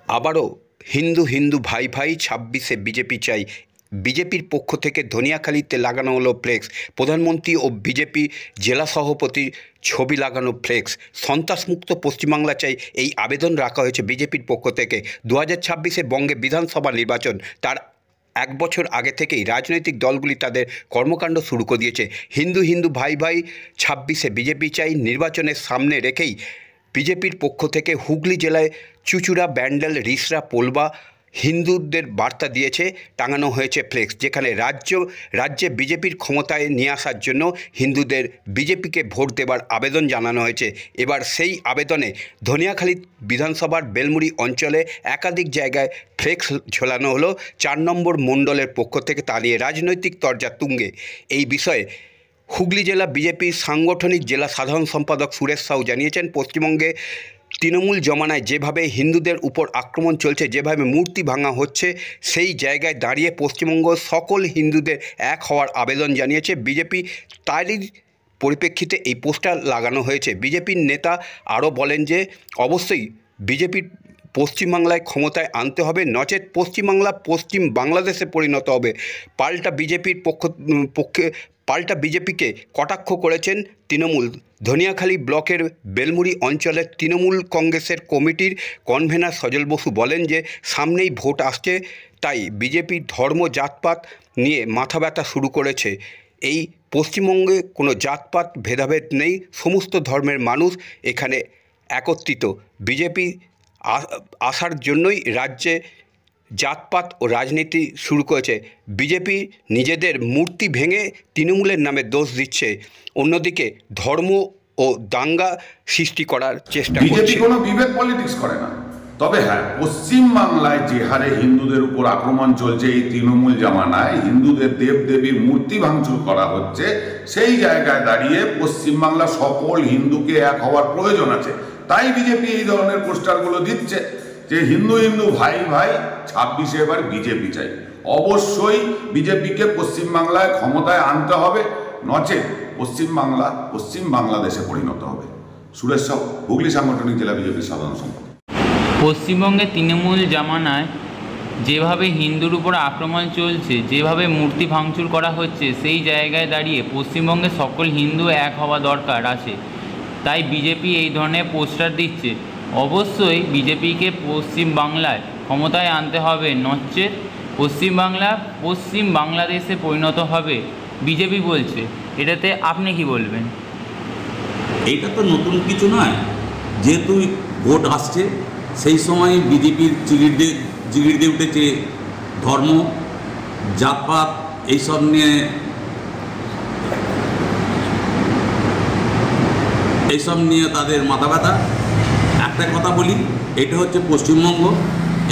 আবারও হিন্দু হিন্দু ভাই ভাই ২৬শে বিজেপি চাই। বিজেপির পক্ষ থেকে ধনিয়াখালীতে লাগানো হলো ফ্লেক্স। প্রধানমন্ত্রী ও বিজেপি জেলা সভাপতির ছবি লাগানো ফ্লেক্স। সন্ত্রাসমুক্ত পশ্চিমবাংলা চাই, এই আবেদন রাখা হয়েছে বিজেপির পক্ষ থেকে। ২০২৬-এ বঙ্গে বিধানসভা নির্বাচন, তার এক বছর আগে থেকেই রাজনৈতিক দলগুলি তাদের কর্মকাণ্ড শুরু করে দিয়েছে। হিন্দু হিন্দু ভাই ভাই ২৬শে বিজেপি চাই নির্বাচনের সামনে রেখেই বিজেপির পক্ষ থেকে হুগলি জেলায় চুঁচুড়া, ব্যান্ডেল, রিষড়া, পোলবা হিন্দুদের বার্তা দিয়েছে, টাঙানো হয়েছে ফ্লেক্স, যেখানে রাজ্যে বিজেপির ক্ষমতায় নিয়ে আসার জন্য হিন্দুদের বিজেপিকে ভোট দেবার আবেদন জানানো হয়েছে। এবার সেই আবেদনে ধনিয়াখালী বিধানসভার বেলমুড়ি অঞ্চলে একাধিক জায়গায় ফ্লেক্স ঝোলানো হলো ৪ নম্বর মণ্ডলের পক্ষ থেকে। তা নিয়ে রাজনৈতিক তরজা তুঙ্গে। এই বিষয়ে হুগলি জেলা বিজেপির সাংগঠনিক জেলা সাধারণ সম্পাদক সুরেশ সাউ জানিয়েছেন, পশ্চিমবঙ্গে তৃণমূল জমানায় যেভাবে হিন্দুদের উপর আক্রমণ চলছে, যেভাবে মূর্তি ভাঙা হচ্ছে, সেই জায়গায় দাঁড়িয়ে পশ্চিমবঙ্গ সকল হিন্দুদের এক হওয়ার আবেদন জানিয়েছে বিজেপি। তারই পরিপ্রেক্ষিতে এই পোস্টার লাগানো হয়েছে। বিজেপির নেতা আরও বলেন যে অবশ্যই বিজেপির পশ্চিমবাংলায় ক্ষমতায় আনতে হবে, নচেত পশ্চিমবাংলা পশ্চিম বাংলাদেশে পরিণত হবে। পাল্টা বিজেপিকে কটাক্ষ করেছেন তৃণমূল। ধনিয়াখালী ব্লকের বেলমুড়ি অঞ্চলের তৃণমূল কংগ্রেসের কমিটির কনভেনার সজল বসু বলেন যে সামনেই ভোট আসছে, তাই বিজেপি ধর্ম জাতপাত নিয়ে মাথা ব্যথা শুরু করেছে। এই পশ্চিমবঙ্গে কোনো জাতপাত ভেদাভেদ নেই, সমস্ত ধর্মের মানুষ এখানে একত্রিত। বিজেপি আসার জন্যই রাজ্যে জাতপাত ও রাজনীতি শুরু করেছে। বিজেপি নিজেদের মূর্তি ভেঙে তৃণমূলের নামে দোষ দিচ্ছে, অন্যদিকে ধর্ম ও দাঙ্গা সৃষ্টি করার চেষ্টা করছে। বিজেপি কোনো বিভেদ পলিটিক্স করে না, তবে হ্যাঁ, পশ্চিমবাংলায় যে হারে হিন্দুদের উপর আক্রমণ চলছে, এই তৃণমূল জামানায় হিন্দুদের দেবদেবীর মূর্তি ভাঙচুর করা হচ্ছে, সেই জায়গায় দাঁড়িয়ে পশ্চিমবাংলা সকল হিন্দুকে এক হওয়ার প্রয়োজন আছে। তাই বিজেপি এই ধরনের পোস্টারগুলো দিচ্ছে যে হিন্দু হিন্দু ভাই ভাই ২৬শে এবার বিজেপি চাই। অবশ্যই বিজেপিকে পশ্চিমবাংলায় ক্ষমতায় আনতে হবে, নচেত পশ্চিম বাংলাদেশে পরিণত হবে। সুরেশ সাউ, হুগলি সাংগঠনিক জেলা বিজেপির সাধারণ সম্পাদক। পশ্চিমবঙ্গে তৃণমূল জামানায় যেভাবে হিন্দুর উপর আক্রমণ চলছে, যেভাবে মূর্তি ভাঙচুর করা হচ্ছে, সেই জায়গায় দাঁড়িয়ে পশ্চিমবঙ্গে সকল হিন্দু এক হওয়া দরকার আছে। তাই বিজেপি এই ধরনের পোস্টার দিচ্ছে। অবশ্যই বিজেপিকে পশ্চিম বাংলায় ক্ষমতায় আনতে হবে, নচেত পশ্চিম বাংলাদেশে পরিণত হবে বিজেপি বলছে। এটাতে আপনি কি বলবেন? এটা তো নতুন কিছু নয়, যেহেতু ভোট আসছে সেই সময় বিজেপির জিগির দিয়ে উঠেছে ধর্ম জাতপাত এইসব নিয়ে তাদের মাথা ব্যথা। একটা কথা বলি, এটা হচ্ছে পশ্চিমবঙ্গ।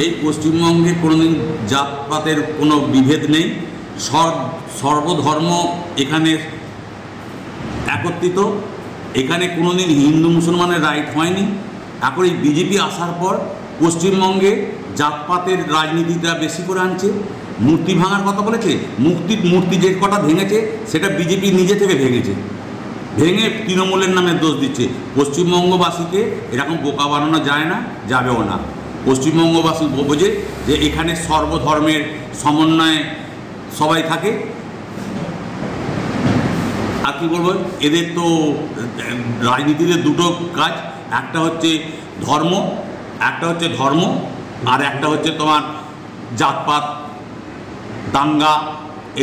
এই পশ্চিমবঙ্গে কোনোদিন জাতপাতের কোনো বিভেদ নেই, সর্বধর্ম এখানে একত্রিত। এখানে কোনোদিন হিন্দু মুসলমানের রাইট হয়নি। এখন এই বিজেপি আসার পর পশ্চিমবঙ্গে জাতপাতের রাজনীতিটা বেশি করে আনছে। মূর্তি ভাঙার কথা বলেছে, মূর্তি যে কটা ভেঙেছে সেটা বিজেপি নিজে থেকে ভেঙে তৃণমূলের নামে দোষ দিচ্ছে। পশ্চিমবঙ্গবাসীকে এরকম বোকা বানানো যায় না, যাবেও না। পশ্চিমবঙ্গবাসী বোঝে যে এখানে সর্বধর্মের সমন্বয়ে সবাই থাকে। আর কি বলবো, এদের তো রাজনীতিতে দুটো কাজ, একটা হচ্ছে ধর্ম আর একটা হচ্ছে তোমার জাতপাত দাঙ্গা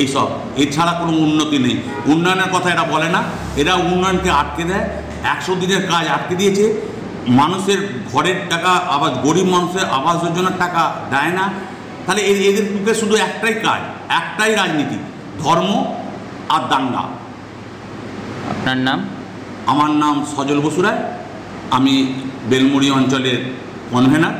এইসব। এছাড়া কোনো উন্নতি নেই। উন্নয়নের কথা এরা বলে না, এরা উন্নয়নকে আটকে দেয়। ১০০ দিনের কাজ আটকে দিয়েছে। মানুষের ঘরের টাকা, আবার গরিব মানুষের আবাস যোজনার টাকা দেয় না। তাহলে এদের পক্ষে শুধু একটাই কাজ, একটাই রাজনীতি, ধর্ম আর দাঙ্গা। আপনার নাম? আমার নাম সজল বসু রায়, আমি বেলমুড়ি অঞ্চলের কনভেনার।